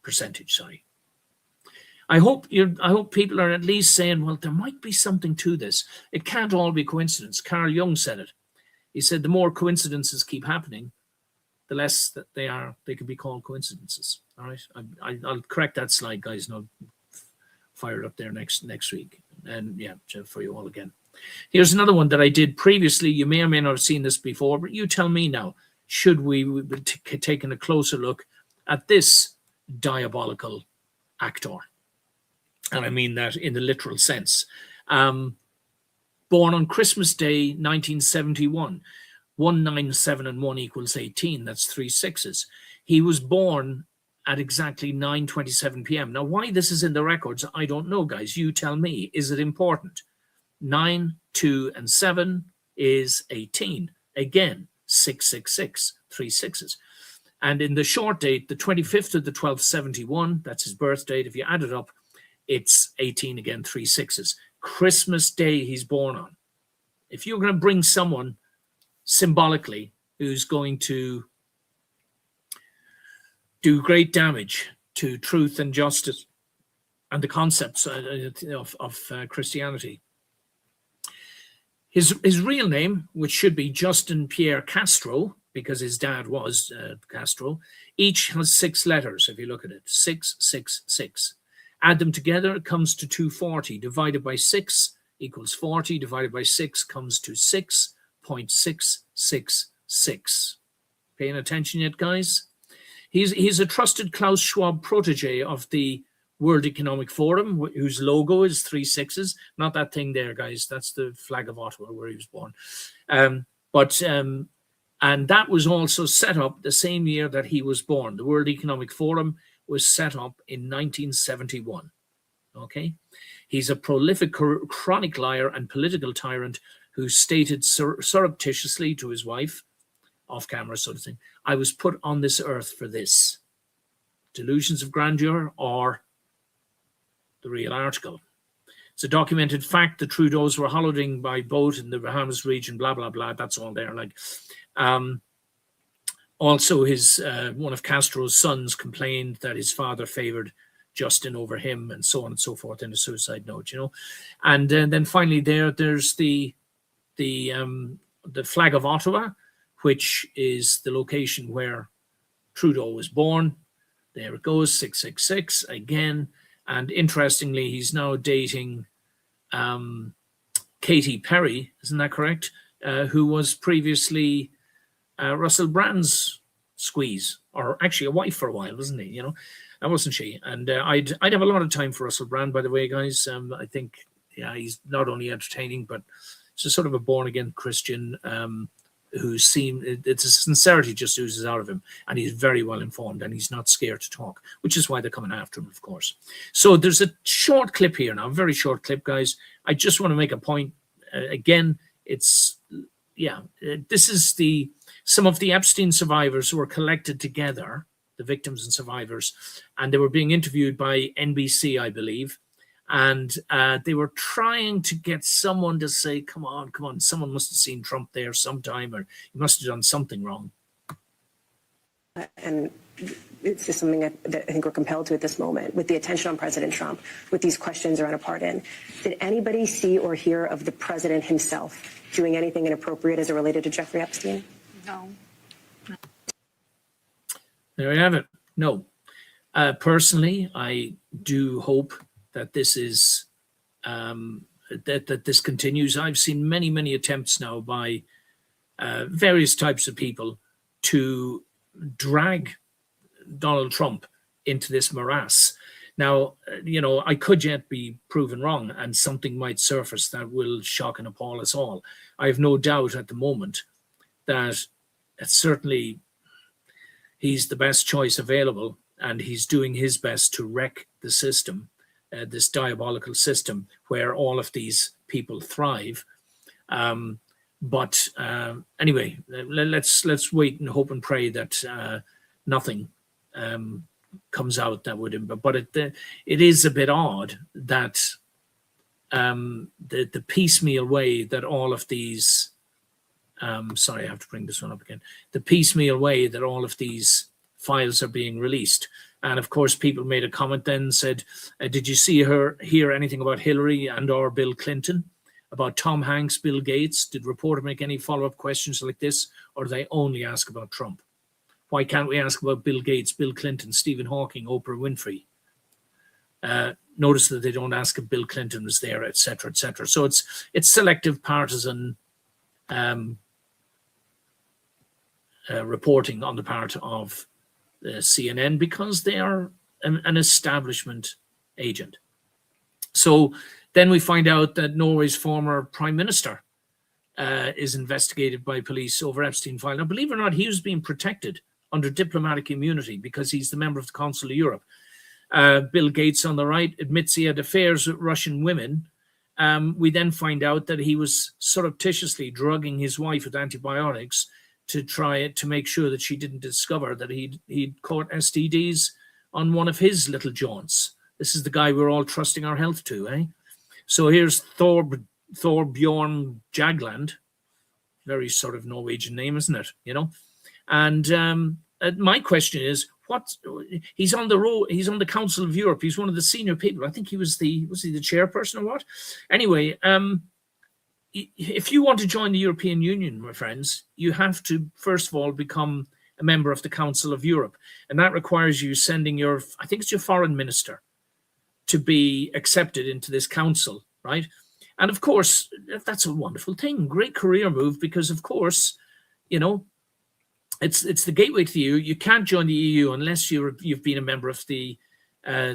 A: Percentage, sorry. I hope people are at least saying, well, there might be something to this. It can't all be coincidence. Carl Jung said it. He said the more coincidences keep happening, the less that they can be called coincidences. All right, I'll correct that slide, guys, and I'll fire it up there next week. And yeah, for you all again. Here's another one that I did previously. You may or may not have seen this before, but you tell me now. Should we be taking a closer look at this diabolical actor? And I mean that in the literal sense. Born on Christmas Day, 1971. 197 and 1 equals 18. That's 3 6s. He was born at exactly 9:27 p.m. Now, why this is in the records, I don't know, guys. You tell me. Is it important? 9, 2, and 7 is 18. Again, 666, 3 6s. And in the short date, the 25th of the 12th, 71, that's his birth date. If you add it up, it's 18 again, 3 6s. Christmas Day he's born on. If you're going to bring someone symbolically who's going to do great damage to truth and justice and the concepts of Christianity, his real name, which should be Justin Pierre Castro, because his dad was Castro, each has 6 letters. If you look at it, 666. Add them together, it comes to 240. Divided by 6 equals 40. Divided by 6 comes to 6.666. Paying attention yet, guys? He's a trusted Klaus Schwab protege of the World Economic Forum, whose logo is 3 6s. Not that thing there, guys. That's the flag of Ottawa, where he was born. And that was also set up the same year that he was born. The World Economic Forum was set up in 1971. Okay? He's a prolific chronic liar and political tyrant who stated surreptitiously to his wife, off camera sort of thing, I was put on this earth for this. Delusions of grandeur or the real article. It's a documented fact the Trudeaus were holidaying by boat in the Bahamas region, blah, blah, blah. That's all there. Also, his one of Castro's sons complained that his father favored Justin over him, and so on and so forth in a suicide note, you know. And then finally there's the flag of Ottawa, which is the location where Trudeau was born. There it goes, 666 again. And interestingly, he's now dating Katy Perry, isn't that correct? Who was previously Russell Brand's squeeze, or actually a wife for a while, wasn't he? You know, that wasn't she. And I'd have a lot of time for Russell Brand, by the way, guys. I think, yeah, he's not only entertaining, but he's a sort of a born-again Christian who it's a sincerity just oozes out of him, and he's very well informed, and he's not scared to talk, which is why they're coming after him, of course. So there's a short clip here now, a very short clip, guys. I just want to make a point. Again, this is some of the Epstein survivors who were collected together, the victims and survivors, and they were being interviewed by NBC, I believe. And they were trying to get someone to say, come on, someone must have seen Trump there sometime, or he must have done something wrong.
B: And it's just something that I think we're compelled to at this moment, with the attention on President Trump, with these questions around a pardon. Did anybody see or hear of the president himself doing anything inappropriate as it related to Jeffrey Epstein?
C: No.
A: There we have it. No. Personally, I do hope that this is that this continues. I've seen many attempts now by various types of people to drag Donald Trump into this morass. Now, I could yet be proven wrong, and something might surface that will shock and appall us all. I have no doubt at the moment that certainly he's the best choice available, and he's doing his best to wreck the system, this diabolical system where all of these people thrive. But anyway, let's wait and hope and pray that nothing comes out that would. But it is a bit odd that the piecemeal way that all of these. Sorry, I have to bring this one up again. The piecemeal way that all of these files are being released. And of course, people made a comment then, said, did you hear anything about Hillary and or Bill Clinton? About Tom Hanks, Bill Gates? Did reporter make any follow-up questions like this? Or do they only ask about Trump? Why can't we ask about Bill Gates, Bill Clinton, Stephen Hawking, Oprah Winfrey? Notice that they don't ask if Bill Clinton was there, etc., etc. So it's selective partisan reporting on the part of CNN because they are an establishment agent. So then we find out that Norway's former prime minister is investigated by police over Epstein file. Now, believe it or not, he was being protected under diplomatic immunity because he's the member of the Council of Europe. Bill Gates on the right admits he had affairs with Russian women. We then find out that he was surreptitiously drugging his wife with antibiotics to try to make sure that she didn't discover that he'd caught STDs on one of his little jaunts. This is the guy we're all trusting our health to, eh? So here's Thorbjorn Jagland, very sort of Norwegian name, isn't it? And my question is, he's on the Council of Europe. He's one of the senior people. I think was he the chairperson or what? Anyway, if you want to join the European Union, my friends, you have to, first of all, become a member of the Council of Europe. And that requires you sending your foreign minister to be accepted into this council, right? And of course, that's a wonderful thing. Great career move because, of course, it's the gateway to the EU. You can't join the EU unless you've been a member of the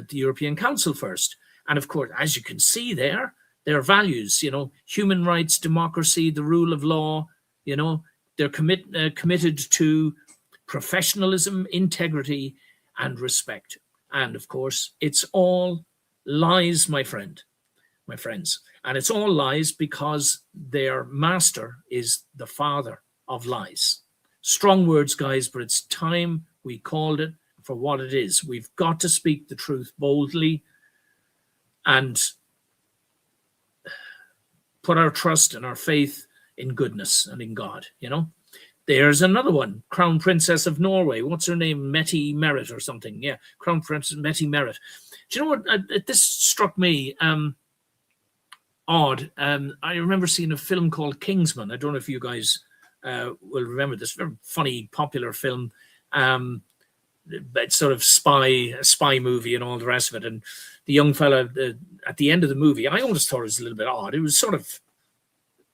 A: European Council first. And of course, as you can see there, their values, human rights, democracy, the rule of law, they're committed to professionalism, integrity, and respect. And of course, it's all lies, my friends. And it's all lies because their master is the father of lies. Strong words, guys, but it's time we called it for what it is. We've got to speak the truth boldly and put our trust and our faith in goodness and in God, There's another one, Crown Princess of Norway. What's her name? Mette Merritt or something. Yeah, Crown Princess Mette Merritt. Do you know what? This struck me odd. I remember seeing a film called Kingsman. I don't know if you guys will remember this. Very funny, popular film. It's sort of spy movie and all the rest of it. And the young fella at the end of the movie, I always thought it was a little bit odd. It was sort of,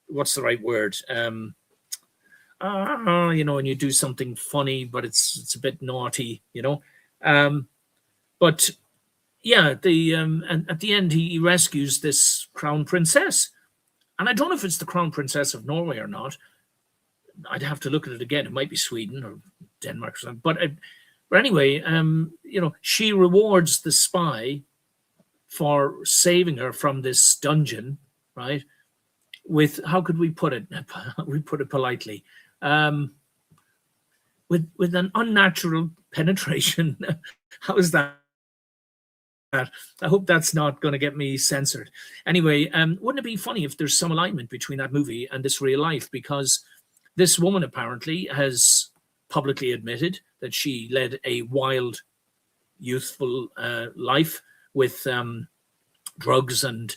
A: what's the right word? And you do something funny, but it's a bit naughty, But yeah, and at the end he rescues this crown princess, and I don't know if it's the Crown Princess of Norway or not. I'd have to look at it again. It might be Sweden or Denmark or something. But anyway, she rewards the spy for saving her from this dungeon, right? With, how could we put it? We put it politely. With an unnatural penetration. How is that? I hope that's not going to get me censored. Anyway, wouldn't it be funny if there's some alignment between that movie and this real life? Because this woman apparently has publicly admitted that she led a wild, youthful life with drugs and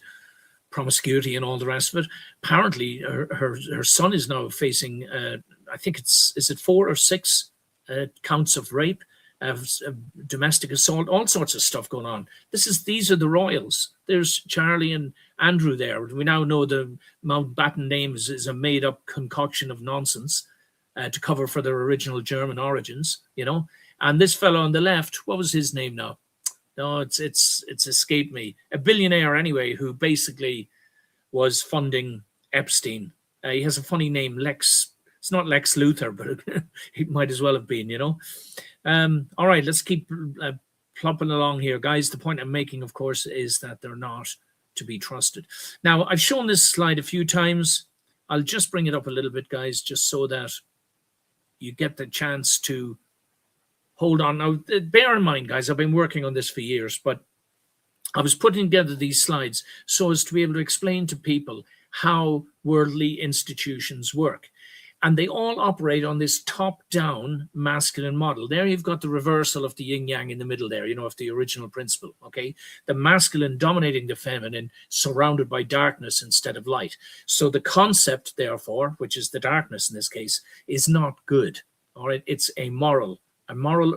A: promiscuity and all the rest of it. Apparently, her son is now facing, I think is it 4 or 6 counts of rape, of domestic assault, all sorts of stuff going on. These are the royals. There's Charlie and Andrew there. We now know the Mountbatten name is a made-up concoction of nonsense to cover for their original German origins, And this fellow on the left, what was his name now? No, it's escaped me. A billionaire anyway, who basically was funding Epstein. He has a funny name, Lex. It's not Lex Luthor, but it might as well have been, you know. All right, let's keep plopping along here, guys. The point I'm making, of course, is that they're not to be trusted. Now, I've shown this slide a few times. I'll just bring it up a little bit, guys, just so that you get the chance to hold on. Now, bear in mind, guys, I've been working on this for years, but I was putting together these slides so as to be able to explain to people how worldly institutions work. And they all operate on this top-down masculine model. There you've got the reversal of the yin-yang in the middle there, you know, of the original principle, okay? The masculine dominating the feminine, surrounded by darkness instead of light. So the concept, therefore, which is the darkness in this case, is not good, all right? It's moral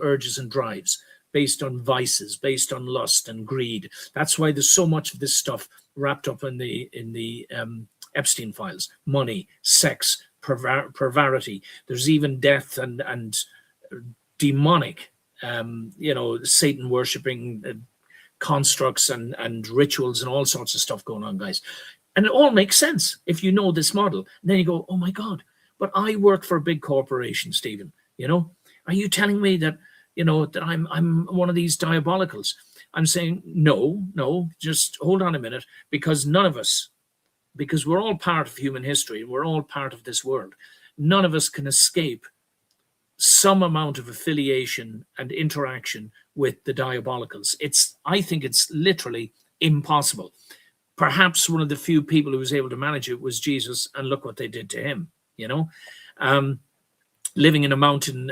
A: urges and drives based on vices, based on lust and greed. That's why there's so much of this stuff wrapped up in the Epstein files. Money, sex, perverity. There's even death and demonic, Satan worshipping constructs and rituals and all sorts of stuff going on, guys. And it all makes sense if you know this model. And then you go, oh my God, but I work for a big corporation, Stephen. You know, are you telling me that, you know, that I'm one of these diabolicals? I'm saying, no, just hold on a minute, because none of us, because we're all part of human history, we're all part of this world. None of us can escape some amount of affiliation and interaction with the diabolicals. I think it's literally impossible. Perhaps one of the few people who was able to manage it was Jesus, and look what they did to him, you know. Living in a mountain,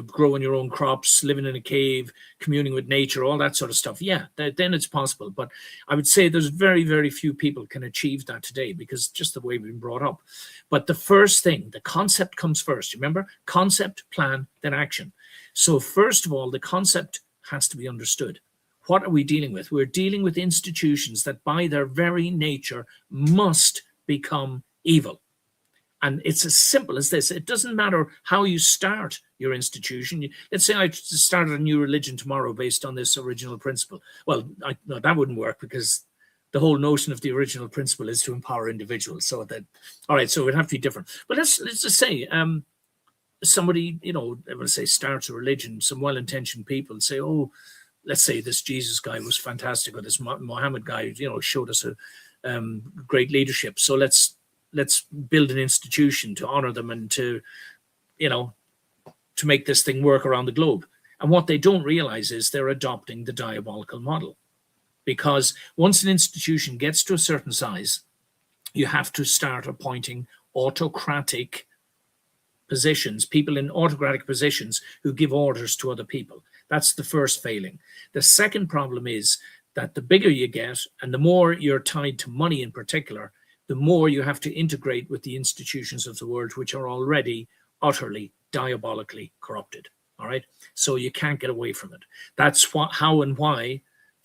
A: growing your own crops, living in a cave, communing with nature, all that sort of stuff. Yeah, then it's possible. But I would say there's very, very few people can achieve that today, because just the way we've been brought up. But the first thing, the concept comes first. Remember, concept, plan, then action. So first of all, the concept has to be understood. What are we dealing with? We're dealing with institutions that by their very nature must become evil. And it's as simple as this. It doesn't matter how you start your institution. Let's say I started a new religion tomorrow based on this original principle. Well, no, that wouldn't work, because the whole notion of the original principle is to empower individuals. So that, all right, so it would have to be different. But let's just say somebody, you know, I would say starts a religion, some well-intentioned people say, oh, let's say this Jesus guy was fantastic, or this Mohammed guy, you know, showed us a great leadership. So let's build an institution to honor them and to make this thing work around the globe. And what they don't realize is they're adopting the diabolical model, because once an institution gets to a certain size, you have to start appointing autocratic positions, people in autocratic positions who give orders to other people. That's the first failing. The second problem is that the bigger you get, and the more you're tied to money in particular, the more you have to integrate with the institutions of the world, which are already utterly diabolically corrupted. All right. So you can't get away from it. That's how and why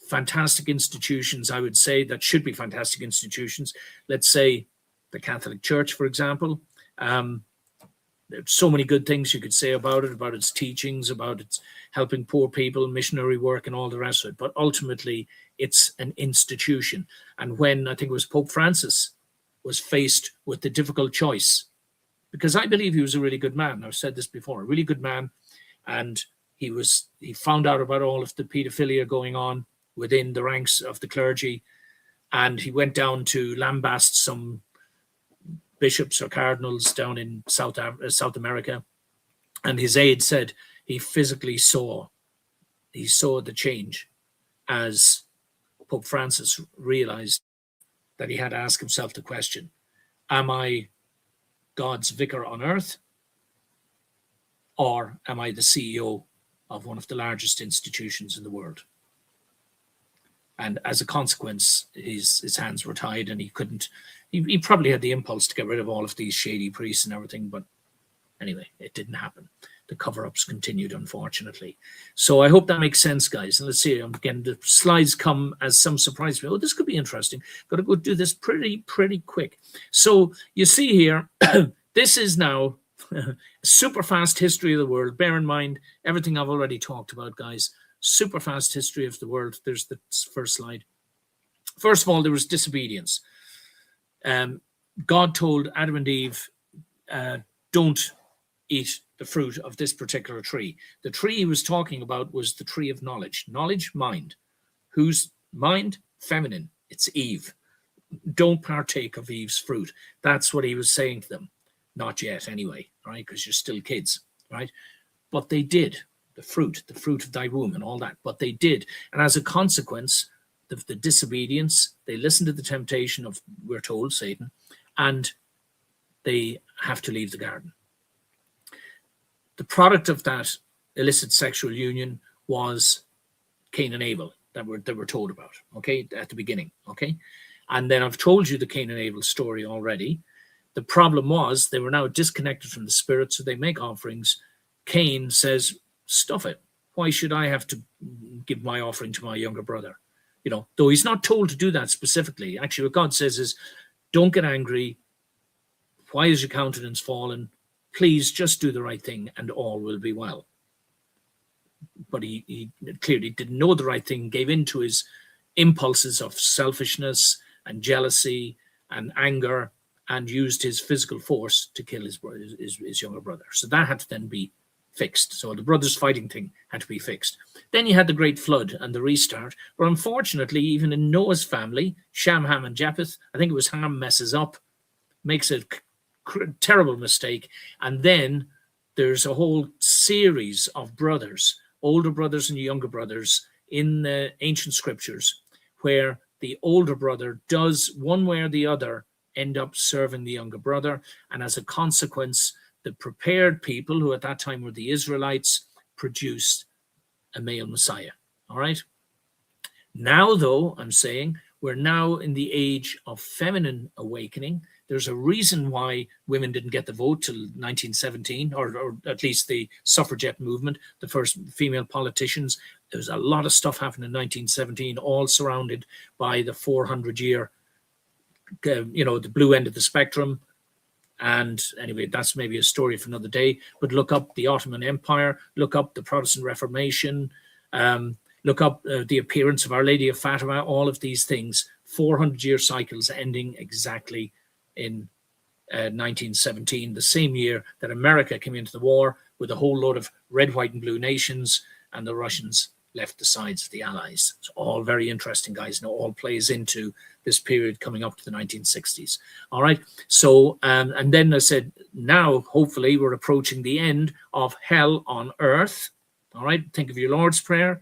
A: fantastic institutions, I would say, that should be fantastic institutions. Let's say the Catholic Church, for example. There's so many good things you could say about it, about its teachings, about its helping poor people, missionary work, and all the rest of it. But ultimately, it's an institution. And when I think it was Pope Francis was faced with the difficult choice, because I believe he was a really good man. I've said this before, a really good man. And he found out about all of the pedophilia going on within the ranks of the clergy. And he went down to lambast some bishops or cardinals down in South America. And his aide said he physically saw the change as Pope Francis realized that he had to ask himself the question, am I God's vicar on earth, or am I the CEO of one of the largest institutions in the world? And as a consequence, his hands were tied, and he probably had the impulse to get rid of all of these shady priests and everything, but anyway, it didn't happen. The cover-ups continued, unfortunately. So I hope that makes sense, guys. And let's see, again, the slides come as some surprise. Oh, this could be interesting. Got to go do this pretty quick. So you see here, this is now a super fast history of the world. Bear in mind everything I've already talked about, guys. super fast history of the world. There's the first slide. First of all, there was disobedience. God told Adam and Eve, don't eat the fruit of this particular tree. The tree he was talking about was the tree of knowledge. Knowledge, mind. Whose mind? Feminine. It's Eve. Don't partake of Eve's fruit. That's what he was saying to them. Not yet, anyway, right? Because you're still kids, right? But they did. The fruit of thy womb and all that. But they did. And as a consequence, the disobedience, they listened to the temptation of, we're told, Satan, and they have to leave the garden. The product of that illicit sexual union was Cain and Abel that were told about, okay, at the beginning, okay? And then I've told you the Cain and Abel story already. The problem was they were now disconnected from the spirit, so they make offerings. Cain says, stuff it. Why should I have to give my offering to my younger brother? You know, though he's not told to do that specifically. Actually, what God says is, don't get angry. Why is your countenance fallen? Please just do the right thing and all will be well. But he clearly didn't know the right thing, gave in to his impulses of selfishness and jealousy and anger, and used his physical force to kill his younger brother. So that had to then be fixed. So the brothers fighting thing had to be fixed. Then you had the great flood and the restart. But unfortunately, even in Noah's family, Shem, Ham, and Japheth, I think it was Ham messes up, makes a terrible mistake. And then there's a whole series of brothers, older brothers and younger brothers in the ancient scriptures, where the older brother does, one way or the other, end up serving the younger brother. And as a consequence, the prepared people, who at that time were the Israelites, produced a male Messiah. All right. Now, though, I'm saying we're now in the age of feminine awakening. There's a reason why women didn't get the vote till 1917, or at least the suffragette movement, the first female politicians. There was a lot of stuff happened in 1917, all surrounded by the 400-year, the blue end of the spectrum. And anyway, that's maybe a story for another day. But look up the Ottoman Empire, look up the Protestant Reformation, look up the appearance of Our Lady of Fatima, all of these things, 400-year cycles ending exactly in 1917, the same year that America came into the war with a whole load of red, white, and blue nations, and the Russians left the sides of the Allies. It's all very interesting, guys, and it all plays into this period coming up to the 1960s. All right. So, and then I said, now, hopefully, we're approaching the end of hell on earth. All right. Think of your Lord's Prayer.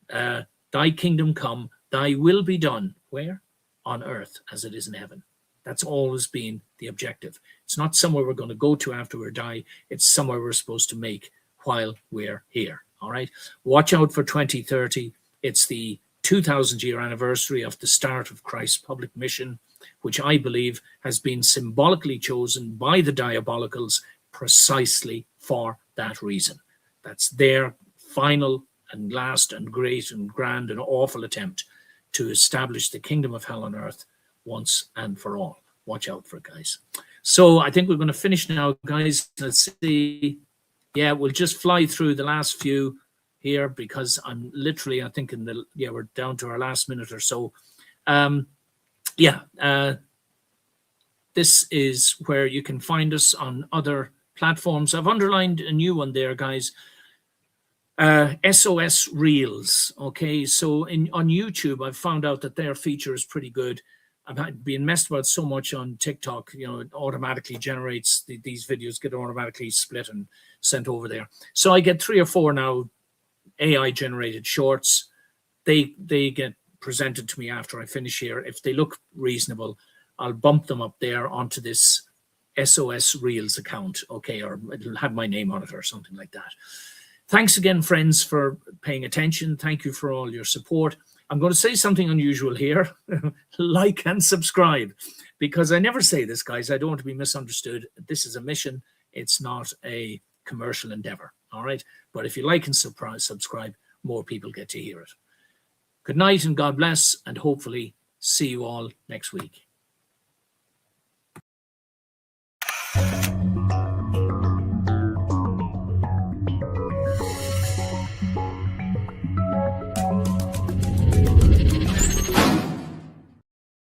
A: Thy kingdom come, thy will be done. Where? On earth as it is in heaven. That's always been the objective. It's not somewhere we're going to go to after we die. It's somewhere we're supposed to make while we're here. All right. Watch out for 2030. It's the 2000-year anniversary of the start of Christ's public mission, which I believe has been symbolically chosen by the Diabolicals precisely for that reason. That's their final and last and great and grand and awful attempt to establish the kingdom of hell on earth once and for all. Watch out for it, guys. So I think we're going to finish now, guys. Let's see. Yeah, we'll just fly through the last few here because I'm literally, I think we're down to our last minute or so. This is where you can find us on other platforms. I've underlined a new one there, guys. S.O.S. Reels. Okay, so on YouTube, I've found out that their feature is pretty good. I've been messed about so much on TikTok, it automatically generates these videos, get automatically split and sent over there. So I get 3 or 4 now AI generated shorts. They get presented to me after I finish here. If they look reasonable, I'll bump them up there onto this S.O.S. Reels account, okay, or it'll have my name on it or something like that. Thanks again, friends, for paying attention. Thank you for all your support. I'm going to say something unusual here. Like and subscribe, because I never say this, guys. I don't want to be misunderstood. This is a mission. It's not a commercial endeavor. All right. But if you like and subscribe, more people get to hear it. Good night and God bless, and hopefully see you all next week.